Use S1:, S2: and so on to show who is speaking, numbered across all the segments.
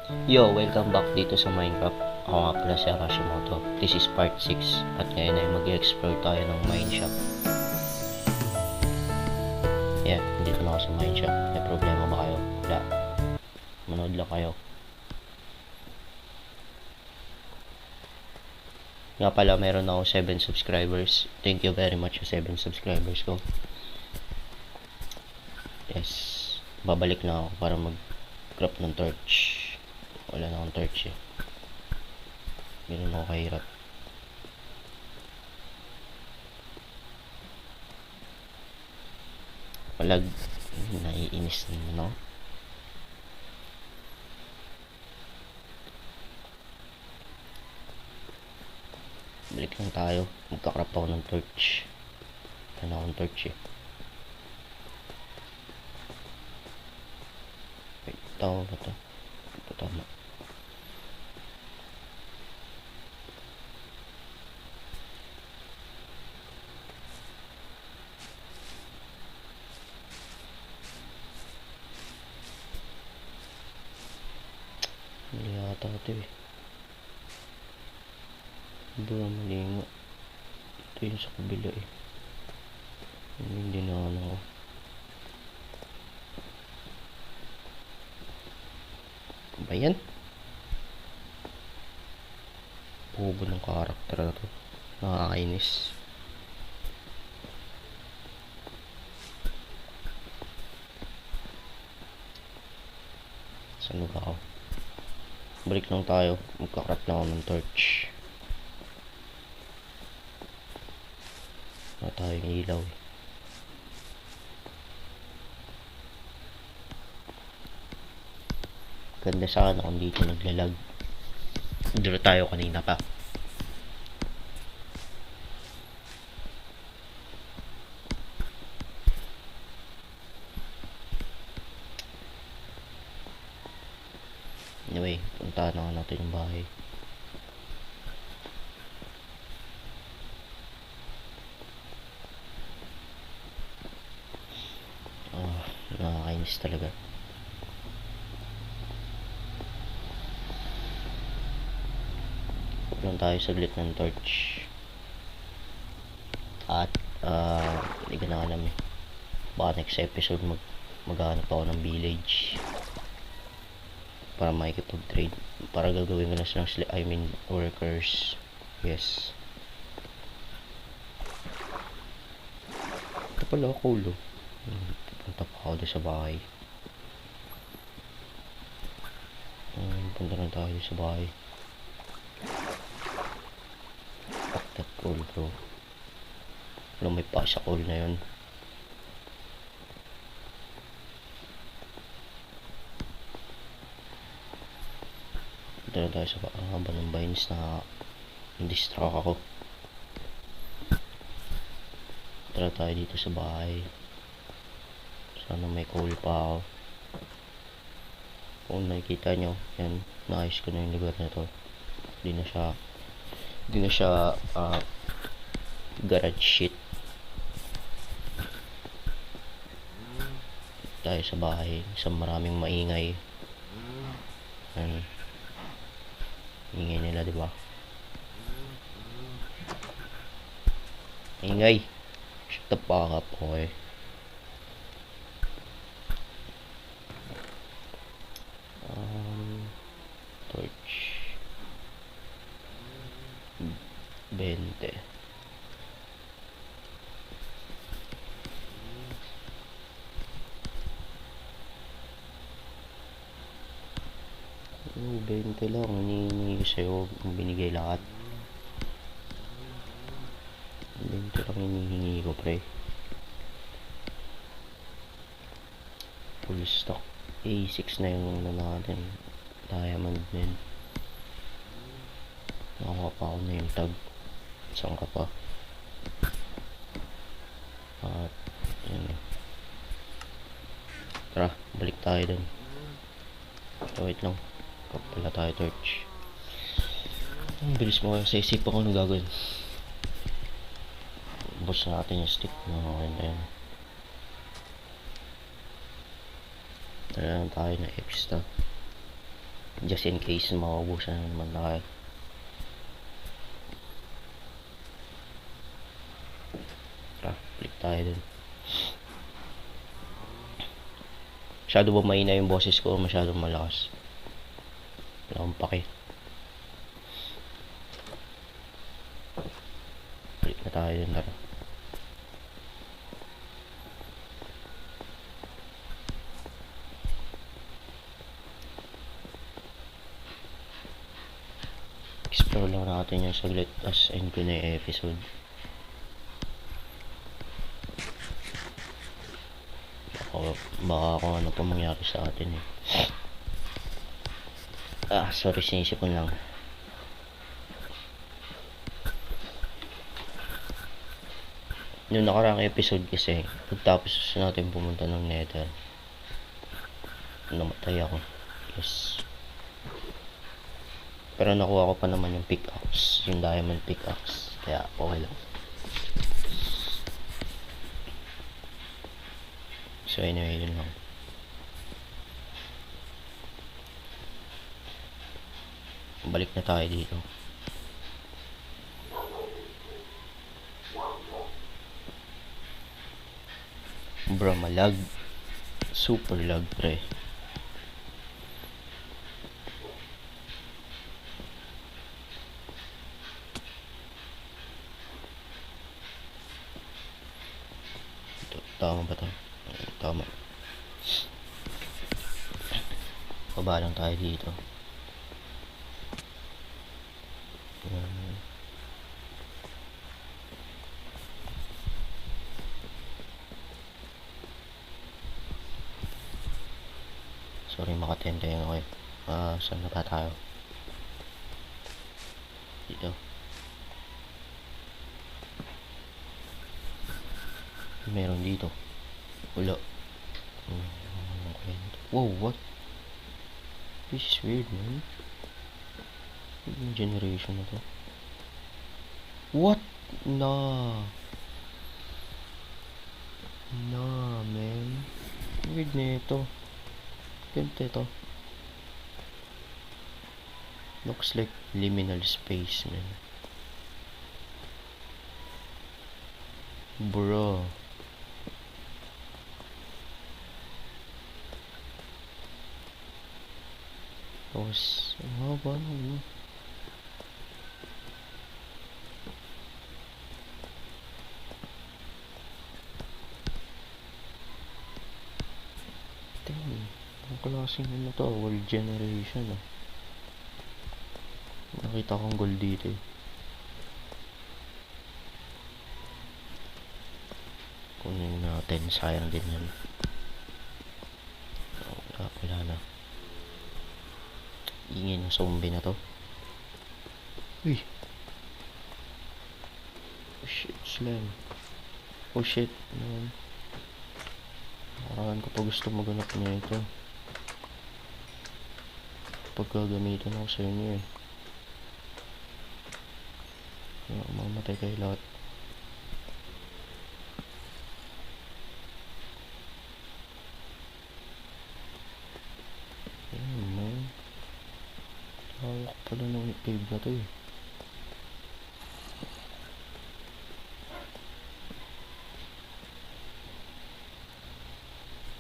S1: Yo, welcome back dito sa Minecraft. Ako nga pala si Arashimoto. This is part 6 at ngayon ay mag-explore tayo ng mine shop. Yeah, dito na ako sa mine shop. May problema ba kayo? Wala. Manood lang kayo. Nga pala, meron ako 7 subscribers. Thank you very much sa 7 subscribers ko. Yes, babalik na ako para mag-craft ng torch. Wala na akong torch eh. Ganun ako kahirap. Walag. Naiinis na, no? Balik lang tayo. Magkakrap ako ng torch. Wala na akong torch eh. Wait, tama ba ito? Ito tama. Mali yata ito eh. Mali nga. Ito yung sa kabila eh. Hindi na ako. Ba yan? Bobo ng karakter na to. Nakakainis. Saan ba ako? Balik lang tayo. Magkakrap lang ako ng torch. Wala tayong ilaw eh. Ganda sana kung dito naglalag. Dito tayo kanina pa. Anyway, puntahan na natin yung bahay. Nakakainis talaga. Pulang tayo saglit ng torch. At hindi ko na alam eh. Baka next episode maghanap ako ng village para makikipag-trade, para gagawin ko na silang workers. Yes. Ito pala ako ulo. Punta pa ako doon sa bahay. Punta na tayo sa bahay. Fuck that coal bro. Wala, may pa sa coal na yun. Punta na tayo sa haba ng vines na distract ako. Tara tayo dito sa bahay. Sana may coal pa ako. Kung nakikita nyo, yan, naayos ko na yung lugar na to. Hindi na siya garage shit. Tayo sa bahay, sa maraming maingay. Ingay nila, di ba? Ingay. Shut the fuck up, okay? Torch 20. Oh, 20 lang. Hinihingi ko sa'yo. Binigay lahat. 20 lang hinihingi ko, pre. Full stock. A6 na yung natin. Diamond din. Nakakuha pa ako na yung tag. Saan ka pa? At yun eh. Tara, balik tayo dun. So, wait lang. Kapala tayo torch. Ang bilis mo kasi isipan ko nung gagawin. Ubos natin yung stick. Okay na yun. Tara lang tayo na extra. Just in case maubusan na naman tayo. Click tayo dun. Masyado ba mahina yung boses ko o masyadong malakas? Wala akong pake. Click na tayo dun, tara. Explore lang natin yung saglit as end ko na yung episode. Baka kung ano pa mangyari sa atin eh. Sorry, sinisip ko lang. Yung nakarang episode kasi, pagtapos natin pumunta ng Nether, namatay ako. Yes. Pero nakuha ko pa naman yung pickaxe, yung diamond pickaxe. Kaya okay lang. So anyway, yun lang. Balik na tayo dito. Bro, malag. Super lag, pre. Tama ba ito? Tama. Baba lang tayo dito. Sorry, makatente yung ako. Saan na ba tayo? Dito. Meron dito. Wala. Wow, what? This is weird, man. Yung generation na to. What? Nah, man. Weird na ito. Ganito ito. Looks like liminal space, man. Bro. Tapos, ba ano? Damn. Ang klaseng ano to, world generation ah. Nakita kong gold dito eh. Kunin natin, sayang din yan. Wala na. Ingin ng zombie na to. Uy. Oh shit, slime. Oh shit, man. Parang ko pa gusto maganap niya ito. Pagkagamitan ako sa inyo eh. Mamatay kayo lahat. Ayan, man. Hawak pala ng cave na to eh.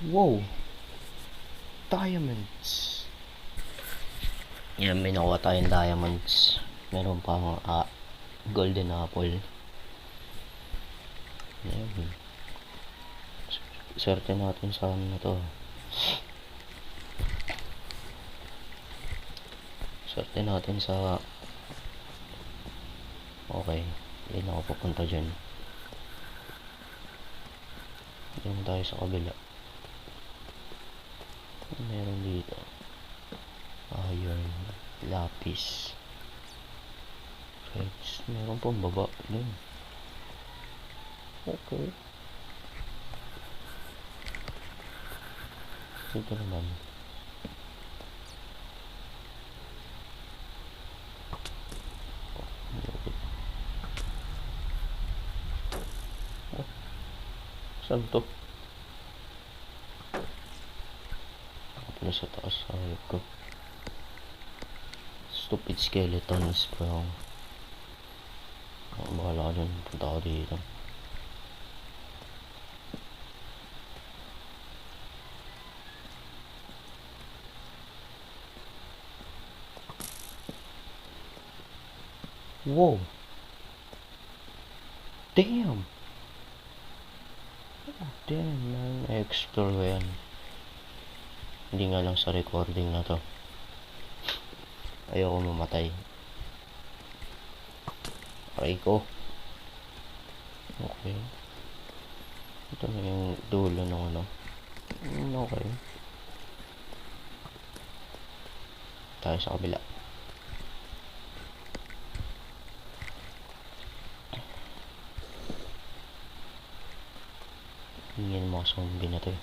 S1: Wow! Diamonds! Yan, may nakuha tayong diamonds. Meron pang golden apple. Yan. Swerte natin sa ano na to. Swerte natin sa... Okay. Hindi na ako pupunta dyan. Diyan tayo sa kabila. Meron dito. Iron. Lapis. Reds. Meron pang baba. Dun. Okay. Ito naman. Saan to? Ako pala sa taas. Ayok ko. Stupid skeletons, bro. Bahala ka dun. Punta ako dito. Wow. Damn. Damn, man. I-explore ko yan. Hindi nga lang sa recording na to. Ayoko mamatay. Aray ko. Okay. Ito na yung dulo ng ano. Okay. Tayo sa kabila. Hingin mga zombie na to eh.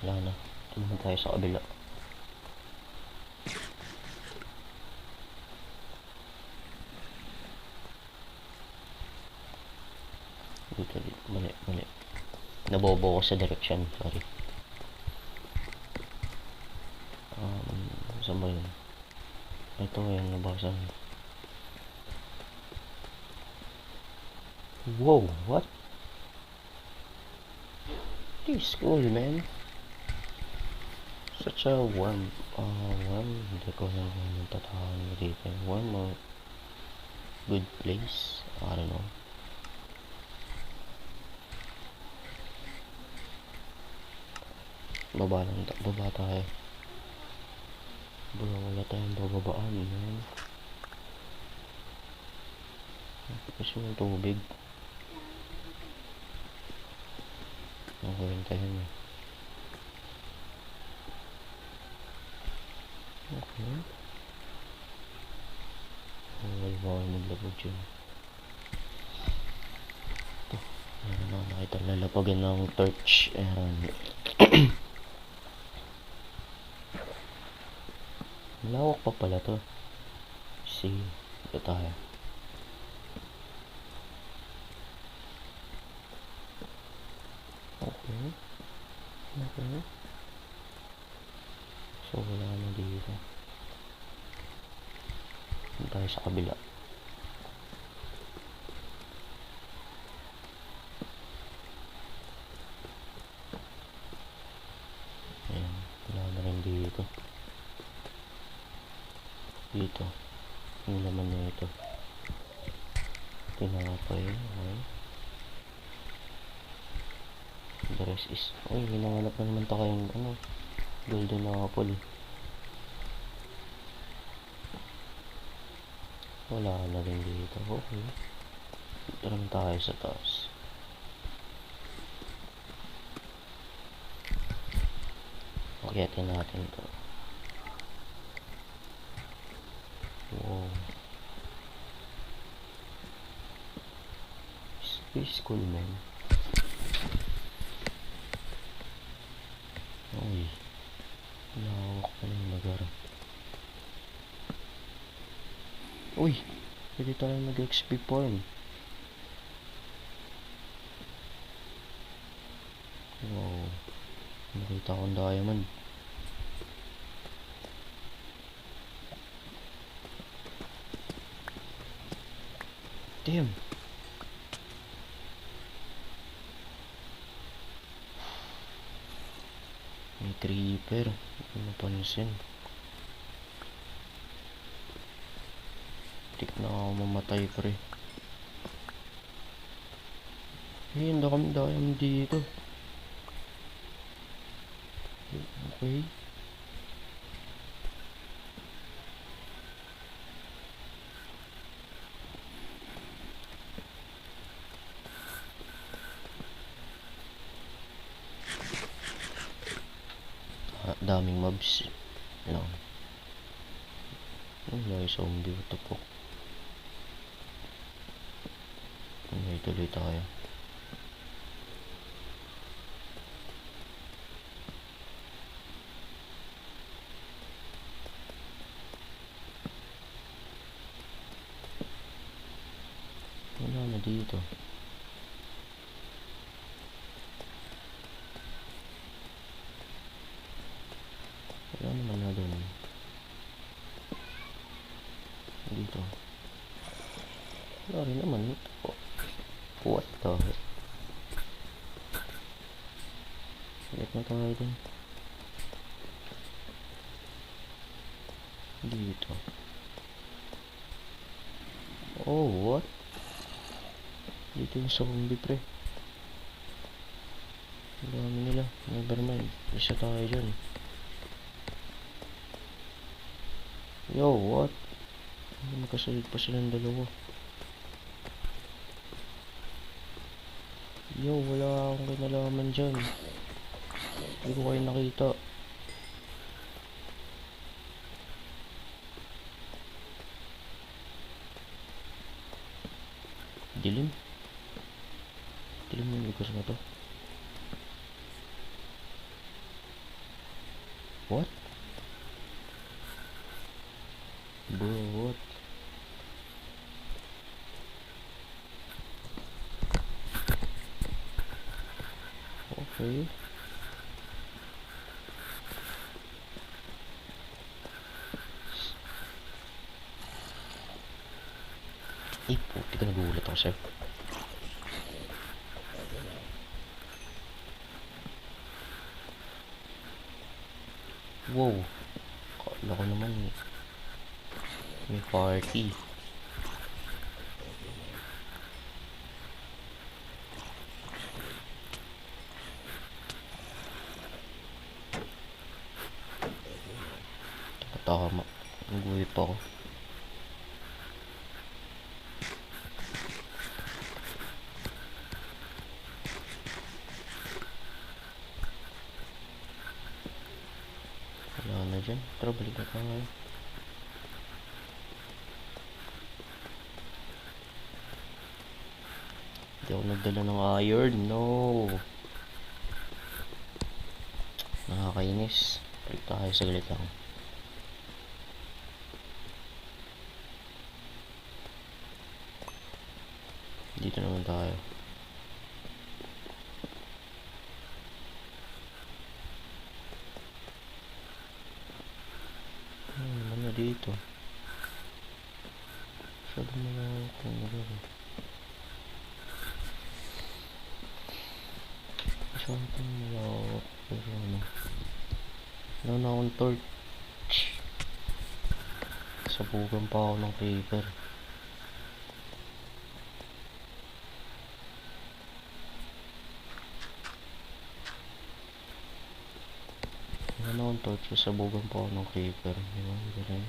S1: Wala na. Ito naman tayo sa kabila. Dito. Mali. Nabobo ko sa direction. Sorry. Saan ba yun? Ito yung nabasa. Whoa, what? This is cool, man. Such a warm, hindi ko na tatahan dito. Warm or good place? I don't know. Baba tayo. Bro, wala tayong bababaan, man. Gusto mo tubig? Nakuhin tayo na. Okay. Bawal maglapag dyan. Ito. Ayan na, nakita lalapagan ng torch. Ayan. Lawak pa pala to. See, ito tayo. Okay. So, wala na dito. Punta tayo sa kabila. Ayan, wala na rin dito. Dito. Yung laman na ito. Tinapay. Okay. The rest is... Uy, hinahanap na naman tayo yung golden apple. Wala na rin dito. Okay. Dito naman tayo sa taas. Akyatin natin ito. Wow. Space cool, man. Uy. Lawak pa ng lugar. Uy. Pwede tayo mag-XP farm. Wow. Nakita akong diamond. Damn. May creeper. Hindi ko napansin. Tik na ako mamatay pre. Ayun, kami diamond dito. Okay. Daming mobs lang. May zombie, what the fuck. May tuloy tayo. Wala na dito. Wala naman na doon. to? Wala rin naman. What the heck? Ulit na tayo din. Dito. Oh, what? Dito yung zombie, pre. Ang dami nila. Nevermind. Isa tayo dyan. Yo, what? Magkasalit pa silang dalawa. Yo, wala akong kinalaman dyan. Hindi ko kayo nakita. Dilim. Dilim yung lugar na to. What? Bro, what? Okay. Puti ka, nagulat ako sa'yo. Wow. Kala ko naman may party. Tama. Nag-uwi pa ako. Wala na dyan. Tara, balik na tayo. Hindi ako nagdala ng iron. No. Nakakainis. Balik tayo saglit lang. Dito naman tayo. Ano dito? Masyado malawak kung lugar. Masyado malawak. Pero ano? Wala na akong torch. Sabugan pa ako ng paper. Wala akong torch, sabugan pa ako ng creeper. Diba? Ganun.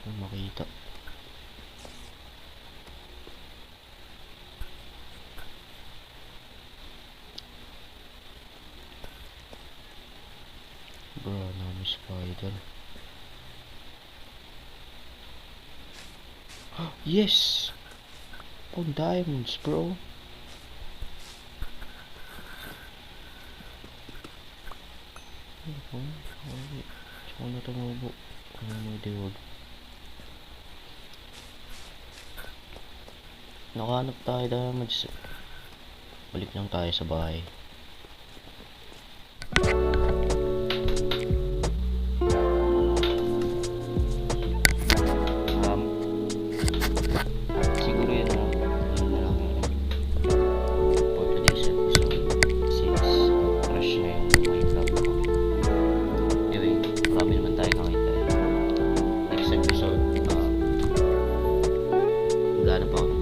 S1: Kung makita. Bro, nami spider. Yes! Oh, diamonds, bro. Tsaka na tumubo. Ano mo diwag? Nakahanap tayo diamonds. Balik lang tayo sa bahay. Siguro yun na lang for today's episode, since crush na yung Minecraft ko. Anyway, marami naman tayo nakita. Next episode, gana pa ako